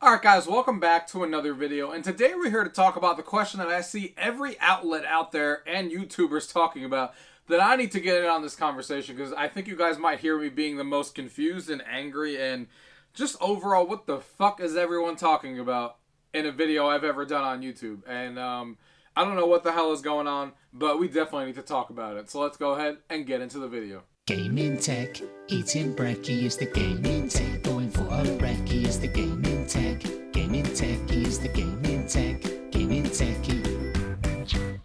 Alright guys, welcome back to another video, and today we're here to talk about the question that I see every outlet out there and YouTubers talking about that I need to get in on this conversation because I think you guys might hear me being the most confused and angry and just overall what the fuck is everyone talking about in a video I've ever done on YouTube. And I don't know what the hell is going on, but we definitely need to talk about it. So let's go ahead and get into the video. Gaming tech, eating brekkie is the gaming tech. Going for a brekkie is the gaming tech. Gaming tech is the gaming tech. Gaming techie.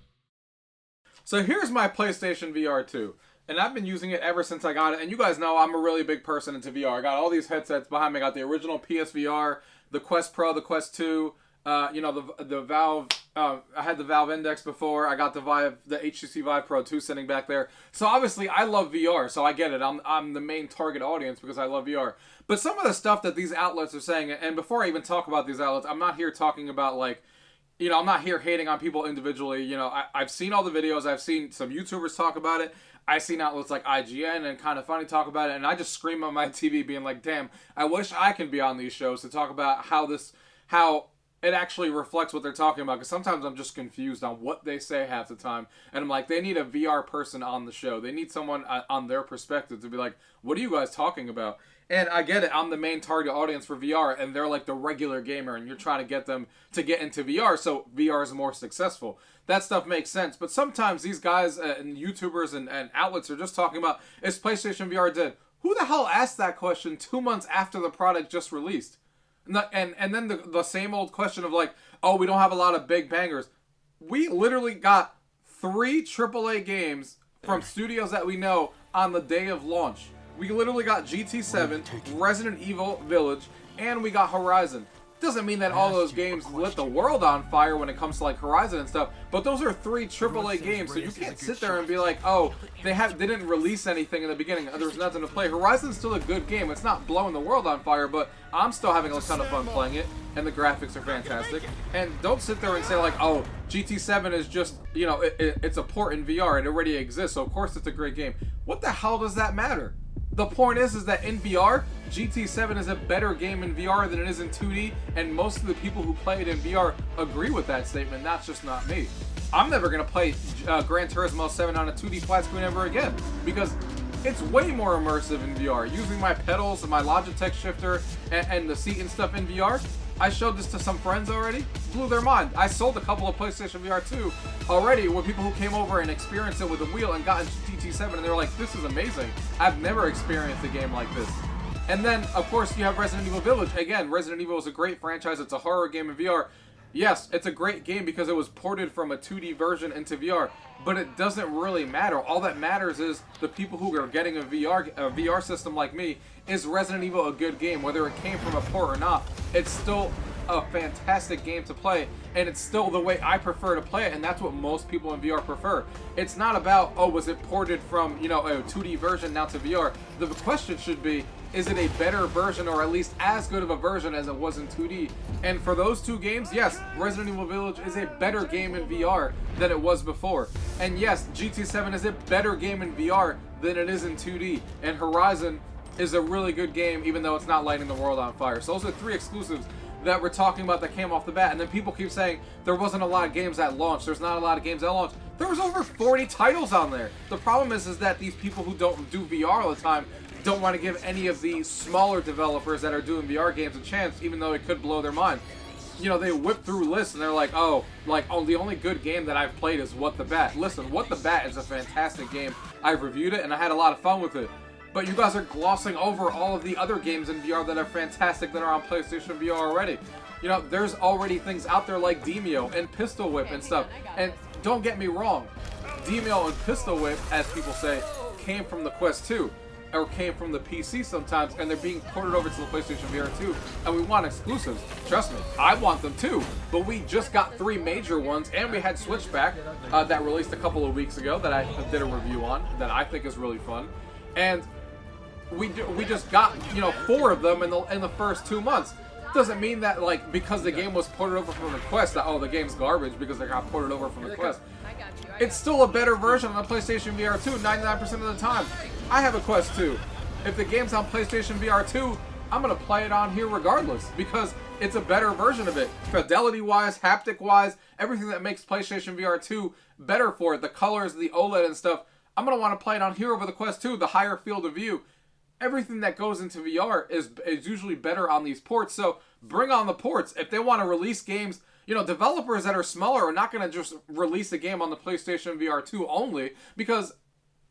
So here's my PlayStation VR2. And I've been using it ever since I got it. And you guys know I'm a really big person into VR. I got all these headsets behind me. I got the original PSVR, the Quest Pro, the Quest 2. The Valve, I had the Valve Index before. I got the HTC Vive Pro 2 sitting back there. So obviously I love VR, so I get it. I'm the main target audience because I love VR. But some of the stuff that these outlets are saying, and before I even talk about these outlets, I'm not here talking about I'm not here hating on people individually. I've seen all the videos. I've seen some YouTubers talk about it. I've seen outlets like IGN and Kind of Funny talk about it, and I just scream on my TV being like, damn, I wish I could be on these shows to talk about how it actually reflects what they're talking about, because sometimes I'm just confused on what they say half the time, and I'm like, they need a VR person on the show. They need someone on their perspective to be like, what are you guys talking about? And I get it, I'm the main target audience for VR, and they're like the regular gamer, and you're trying to get them to get into VR, so VR is more successful. That stuff makes sense, but sometimes these guys and YouTubers and outlets are just talking about, is PlayStation VR dead? Who the hell asked that question 2 months after the product just released? And then the same old question of like, oh, we don't have a lot of big bangers. We literally got 3 AAA games from studios that we know on the day of launch. We literally got GT7, Resident Evil Village, and we got Horizon. Doesn't mean that all those games lit the world on fire when it comes to like Horizon and stuff, but those are 3 AAA games, so you can't sit there and be like, oh, they didn't release anything in the beginning, there's nothing to play. Horizon's still a good game. It's not blowing the world on fire, but I'm still having a ton of fun playing it, and the graphics are fantastic. And don't sit there and say like, oh, GT7 is just, it's a port in VR, it already exists, so of course it's a great game. What the hell does that matter? The point is that in VR, GT7 is a better game in VR than it is in 2D, and most of the people who play it in VR agree with that statement. That's just not me. I'm never going to play Gran Turismo 7 on a 2D flat screen ever again, because it's way more immersive in VR. Using my pedals and my Logitech shifter and the seat and stuff in VR, I showed this to some friends already, blew their mind. I sold a couple of PlayStation VR 2 already with people who came over and experienced it with a wheel and got into GT7, and they were like, this is amazing. I've never experienced a game like this. And then, of course, you have Resident Evil Village. Again, Resident Evil is a great franchise. It's a horror game in VR. Yes, it's a great game because it was ported from a 2D version into VR, but it doesn't really matter. All that matters is the people who are getting a VR system like me. Is Resident Evil a good game? Whether it came from a port or not, it's still a fantastic game to play, and it's still the way I prefer to play it, and that's what most people in VR prefer. It's not about, oh, was it ported from, a 2D version now to VR? The question should be, is it a better version, or at least as good of a version as it was in 2D? And for those 2 games, yes, Resident Evil Village is a better game in VR than it was before. And yes, GT7 is a better game in VR than it is in 2D. And Horizon is a really good game, even though it's not lighting the world on fire. So those are 3 exclusives that we're talking about that came off the bat. And then people keep saying there wasn't a lot of games at launch. There's not a lot of games at launch. There was over 40 titles on there. The problem is that these people who don't do VR all the time don't want to give any of the smaller developers that are doing VR games a chance, even though it could blow their mind. They whip through lists and they're like, oh, the only good game that I've played is What the Bat. Listen, What the Bat is a fantastic game. I've reviewed it and I had a lot of fun with it. But you guys are glossing over all of the other games in VR that are fantastic that are on PlayStation VR already. There's already things out there like Demeo and Pistol Whip and stuff. And don't get me wrong, Demeo and Pistol Whip, as people say, came from the Quest 2. Or came from the PC sometimes, and they're being ported over to the PlayStation VR 2, and we want exclusives. Trust me, I want them too, but we just got 3 major ones, and we had Switchback that released a couple of weeks ago that I did a review on, that I think is really fun, and we just got 4 of them in the first 2 months. Doesn't mean that because the game was ported over from the Quest that, oh, the game's garbage because they got ported over from the Quest. It's still a better version on the PlayStation VR 2 99% of the time. I have a Quest 2. If the game's on PlayStation VR 2, I'm going to play it on here regardless, because it's a better version of it. Fidelity-wise, haptic-wise, everything that makes PlayStation VR 2 better for it. The colors, the OLED and stuff. I'm going to want to play it on here over the Quest 2, the higher field of view. Everything that goes into VR is usually better on these ports. So bring on the ports. If they want to release games, you know, developers that are smaller are not going to just release a game on the PlayStation VR 2 only, because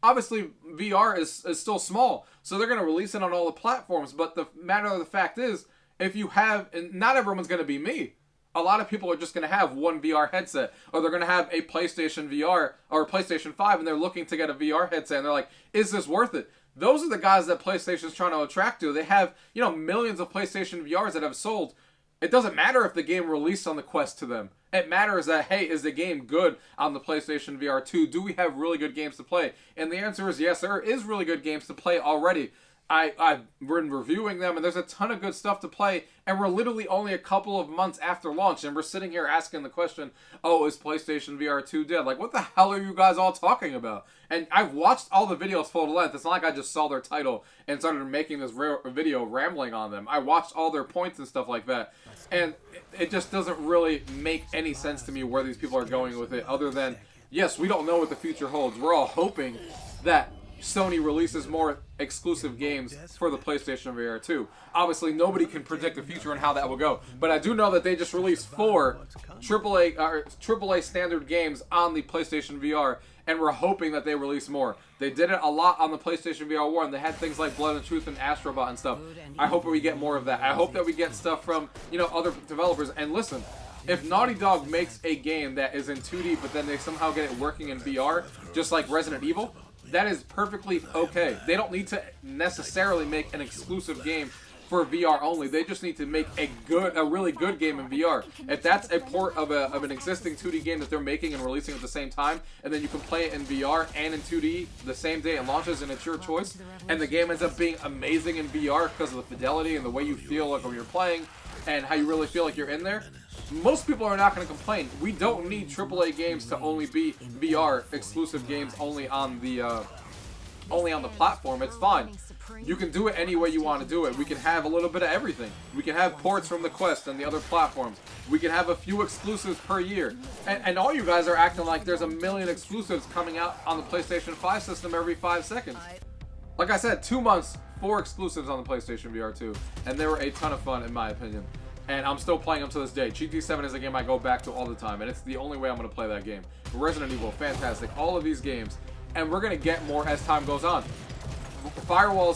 obviously VR is still small. So they're going to release it on all the platforms. But the matter of the fact is, if you have, and not everyone's going to be me. A lot of people are just going to have one VR headset, or they're going to have a PlayStation VR or a PlayStation 5, and they're looking to get a VR headset, and they're like, is this worth it? Those are the guys that PlayStation's trying to attract to. They have, you know, millions of PlayStation VRs that have sold. It doesn't matter if the game released on the Quest to them. It matters that, hey, is the game good on the PlayStation VR 2? Do we have really good games to play? And the answer is yes, there is really good games to play already. I've been reviewing them, and there's a ton of good stuff to play, and we're literally only a couple of months after launch, and we're sitting here asking the question, oh, is PlayStation VR 2 dead? Like, what the hell are you guys all talking about? And I've watched all the videos full length. It's not like I just saw their title and started making this video rambling on them. I watched all their points and stuff like that, and it just doesn't really make any sense to me where these people are going with it, other than, yes, we don't know what the future holds. We're all hoping that Sony releases more exclusive games for the PlayStation VR 2. Obviously, nobody can predict the future and how that will go. But I do know that they just released 4 AAA standard games on the PlayStation VR, and we're hoping that they release more. They did it a lot on the PlayStation VR 1. They had things like Blood and Truth and Astrobot and stuff. I hope that we get more of that. I hope that we get stuff from, you know, other developers. And listen, if Naughty Dog makes a game that is in 2D, but then they somehow get it working in VR, just like Resident Evil, that is perfectly okay. They don't need to necessarily make an exclusive game for VR only. They just need to make a really good game in VR. If that's a port of an existing 2D game that they're making and releasing at the same time, and then you can play it in VR and in 2D the same day it launches, and it's your choice, and the game ends up being amazing in VR because of the fidelity and the way you feel like when you're playing and how you really feel like you're in there, most people are not going to complain. We don't need AAA games to only be VR exclusive games only on the platform. It's fine. You can do it any way you want to do it. We can have a little bit of everything. We can have ports from the Quest and the other platforms. We can have a few exclusives per year. And all you guys are acting like there's a million exclusives coming out on the PlayStation 5 system every 5 seconds. Like I said, 2 months, 4 exclusives on the PlayStation VR 2. And they were a ton of fun, in my opinion. And I'm still playing them to this day. GT7 is a game I go back to all the time, and it's the only way I'm going to play that game. Resident Evil, fantastic. All of these games. And we're going to get more as time goes on. Firewall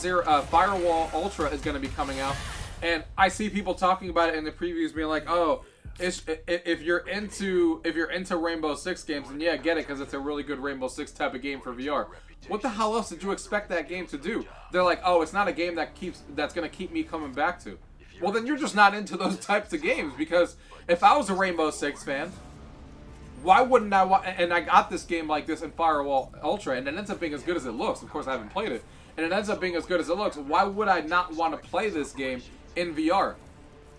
Ultra is going to be coming out, and I see people talking about it in the previews, being like, "Oh, if you're into Rainbow Six games, then yeah, get it, because it's a really good Rainbow Six type of game for VR." What the hell else did you expect that game to do? They're like, "Oh, it's not a game that's going to keep me coming back to." Well, then you're just not into those types of games, because if I was a Rainbow Six fan, why wouldn't I want? And I got this game like this in Firewall Ultra, and it ends up being as good as it looks. Of course, I haven't played it. And it ends up being as good as it looks. Why would I not want to play this game in VR?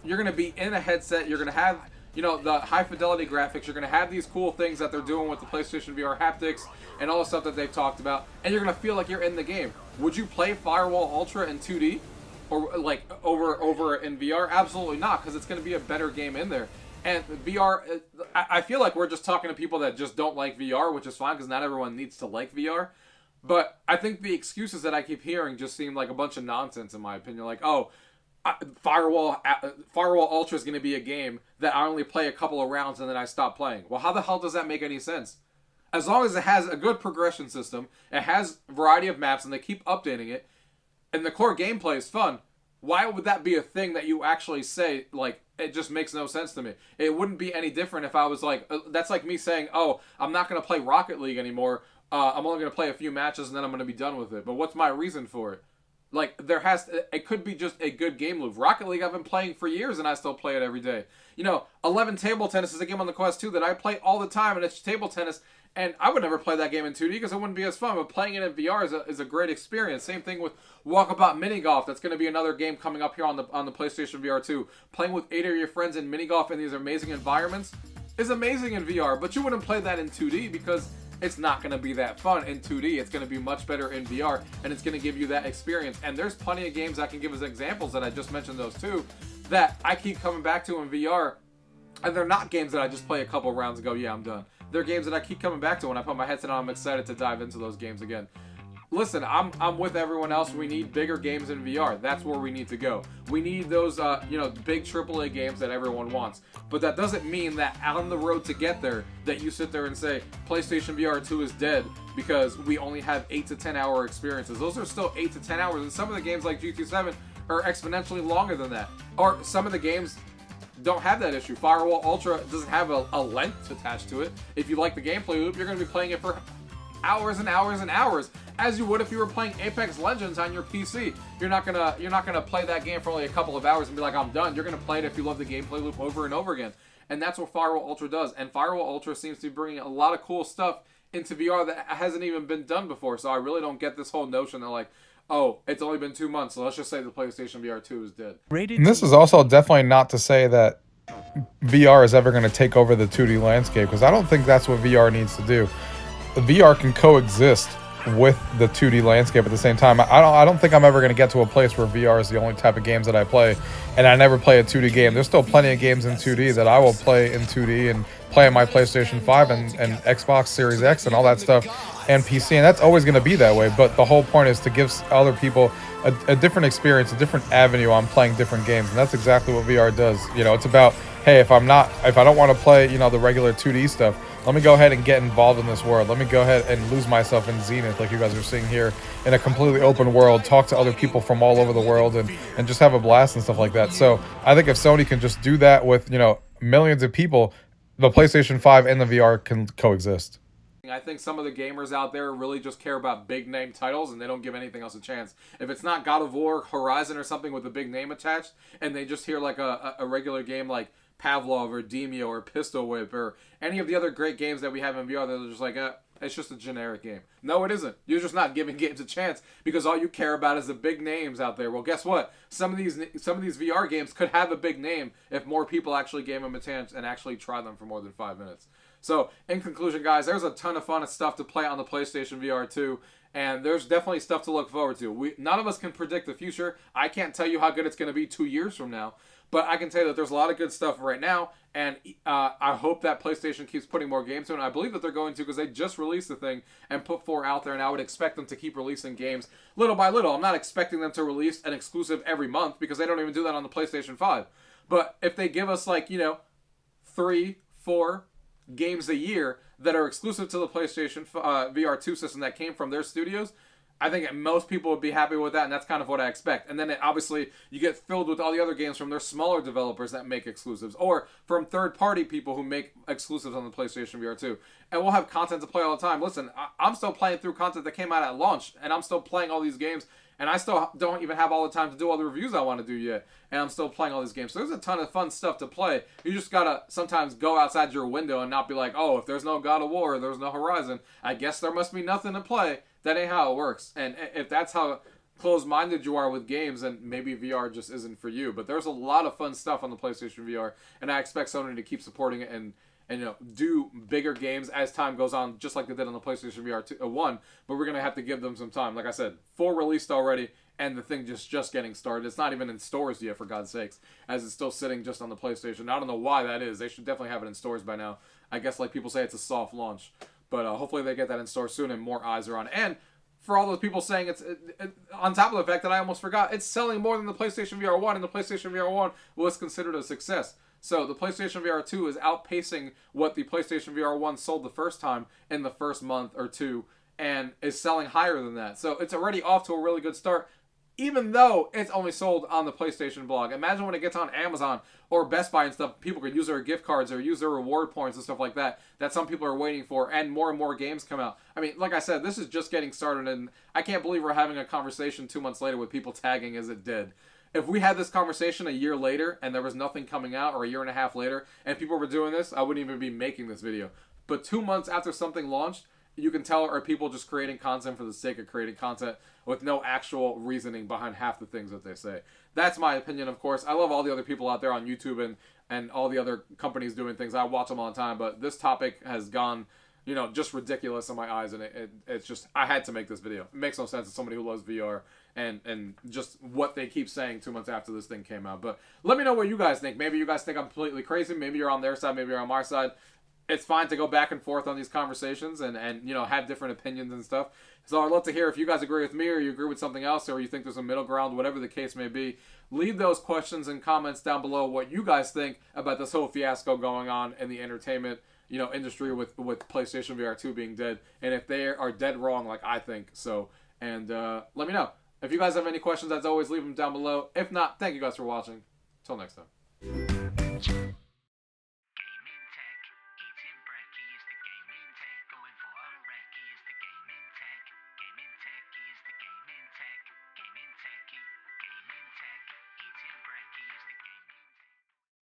You're going to be in a headset. You're going to have, you know, the high fidelity graphics. You're going to have these cool things that they're doing with the PlayStation VR haptics and all the stuff that they've talked about. And you're going to feel like you're in the game. Would you play Firewall Ultra in 2D? Or like over in VR? Absolutely not, because it's going to be a better game in there. And VR, I feel like we're just talking to people that just don't like VR, which is fine, because not everyone needs to like VR. But I think the excuses that I keep hearing just seem like a bunch of nonsense, in my opinion. Like, oh, Firewall Ultra is going to be a game that I only play a couple of rounds and then I stop playing. Well, how the hell does that make any sense? As long as it has a good progression system, it has a variety of maps, and they keep updating it, and the core gameplay is fun, why would that be a thing that you actually say, like, it just makes no sense to me? It wouldn't be any different if I was like, that's like me saying, oh, I'm not going to play Rocket League anymore. I'm only going to play a few matches and then I'm going to be done with it. But what's my reason for it? Like, it could be just a good game loop. Rocket League I've been playing for years and I still play it every day. You know, 11 Table Tennis is a game on the Quest 2 that I play all the time, and it's table tennis. And I would never play that game in 2D because it wouldn't be as fun. But playing it in VR is a great experience. Same thing with Walkabout Mini Golf. That's going to be another game coming up here on the PlayStation VR 2. Playing with 8 of your friends in mini golf in these amazing environments is amazing in VR. But you wouldn't play that in 2D because it's not going to be that fun in 2D. It's going to be much better in VR, and it's going to give you that experience. And there's plenty of games I can give as examples that I just mentioned those two, that I keep coming back to in VR, and they're not games that I just play a couple rounds and go, yeah, I'm done. They're games that I keep coming back to. When I put my headset on, I'm excited to dive into those games again. Listen, I'm with everyone else. We need bigger games in VR. That's where we need to go. We need those, big AAA games that everyone wants. But that doesn't mean that on the road to get there, that you sit there and say, PlayStation VR 2 is dead because we only have 8 to 10 hour experiences. Those are still 8 to 10 hours. And some of the games like GT 7 are exponentially longer than that. Or some of the games don't have that issue. Firewall Ultra doesn't have a length attached to it. If you like the gameplay loop, you're going to be playing it for hours and hours and hours, as you would if you were playing Apex Legends on your PC. You're not gonna play that game for only a couple of hours and be like, I'm done. You're gonna play it if you love the gameplay loop over and over again. And that's what Firewall Ultra does. And Firewall Ultra seems to be bringing a lot of cool stuff into VR that hasn't even been done before. So I really don't get this whole notion that like, oh, it's only been 2 months, so let's just say the PlayStation VR 2 is dead. And this is also definitely not to say that VR is ever going to take over the 2D landscape, because I don't think that's what VR needs to do. VR can coexist with the 2D landscape at the same time. I don't think I'm ever going to get to a place where VR is the only type of games that I play, and I never play a 2D game. There's still plenty of games in 2D that I will play in 2D and play on my PlayStation 5 and Xbox Series X and all that stuff, and PC, and that's always going to be that way. But the whole point is to give other people a different experience, a different avenue on playing different games, and that's exactly what VR does. It's about, hey, if I don't want to play, the regular 2D stuff, let me go ahead and get involved in this world. Let me go ahead and lose myself in Zenith, like you guys are seeing here, in a completely open world, talk to other people from all over the world, and just have a blast and stuff like that. So I think if Sony can just do that with, millions of people, the PlayStation 5 and the VR can coexist. I think some of the gamers out there really just care about big name titles and they don't give anything else a chance. If it's not God of War, Horizon, or something with a big name attached, and they just hear like a regular game like Pavlov or Demio or Pistol Whip or any of the other great games that we have in VR, they're just like, it's just a generic game. No, it isn't. You're just not giving games a chance because all you care about is the big names out there. Well, guess what? Some of these VR games could have a big name if more people actually gave them a chance and actually tried them for more than 5 minutes. So, in conclusion, guys, there's a ton of fun stuff to play on the PlayStation VR 2, and there's definitely stuff to look forward to. None of us can predict the future. I can't tell you how good it's going to be 2 years from now, but I can tell you that there's a lot of good stuff right now, and I hope that PlayStation keeps putting more games in. I believe that they're going to, because they just released the thing and put 4 out there, and I would expect them to keep releasing games little by little. I'm not expecting them to release an exclusive every month, because they don't even do that on the PlayStation 5. But if they give us, 3, 4 games a year that are exclusive to the PlayStation VR 2 system that came from their studios, I think most people would be happy with that, and that's kind of what I expect. And then obviously you get filled with all the other games from their smaller developers that make exclusives, or from third-party people who make exclusives on the PlayStation VR 2. And we'll have content to play all the time. Listen, I'm still playing through content that came out at launch, and I'm still playing all these games, and I still don't even have all the time to do all the reviews I want to do yet. And I'm still playing all these games. So there's a ton of fun stuff to play. You just got to sometimes go outside your window and not be like, oh, if there's no God of War, there's no Horizon, I guess there must be nothing to play. That ain't how it works. And if that's how closed-minded you are with games, then maybe VR just isn't for you. But there's a lot of fun stuff on the PlayStation VR, and I expect Sony to keep supporting it and do bigger games as time goes on, just like they did on the PlayStation VR 1. But we're going to have to give them some time. Like I said, 4 released already, and the thing just getting started. It's not even in stores yet, for God's sakes, as it's still sitting just on the PlayStation. I don't know why that is. They should definitely have it in stores by now. I guess like people say, it's a soft launch. But hopefully they get that in store soon and more eyes are on it. And for all those people saying it's on top of the fact that I almost forgot, it's selling more than the PlayStation VR 1, and the PlayStation VR 1 was considered a success. So the PlayStation VR 2 is outpacing what the PlayStation VR 1 sold the first time in the first month or two, and is selling higher than that. So it's already off to a really good start, even though it's only sold on the PlayStation blog. Imagine when it gets on Amazon or Best Buy and stuff, people could use their gift cards or use their reward points and stuff like that some people are waiting for, and more games come out. I mean, like I said, this is just getting started, and I can't believe we're having a conversation 2 months later with people tagging as it did. If we had this conversation a year later and there was nothing coming out, or a year and a half later, and people were doing this, I wouldn't even be making this video. But 2 months after something launched, you can tell are people just creating content for the sake of creating content with no actual reasoning behind half the things that they say. That's my opinion, of course. I love all the other people out there on YouTube and all the other companies doing things. I watch them all the time, but this topic has gone, just ridiculous in my eyes, and it's just, I had to make this video. It makes no sense as somebody who loves VR and just what they keep saying 2 months after this thing came out. But let me know what you guys think. Maybe you guys think I'm completely crazy. Maybe you're on their side. Maybe you're on my side. It's fine to go back and forth on these conversations and you know, have different opinions and stuff. So I'd love to hear if you guys agree with me or you agree with something else or you think there's a middle ground, whatever the case may be. Leave those questions and comments down below what you guys think about this whole fiasco going on in the entertainment, you know, industry with PlayStation VR 2 being dead, and if they are dead wrong like I think. So, and let me know. If you guys have any questions, as always, leave them down below. If not, thank you guys for watching. Till next time.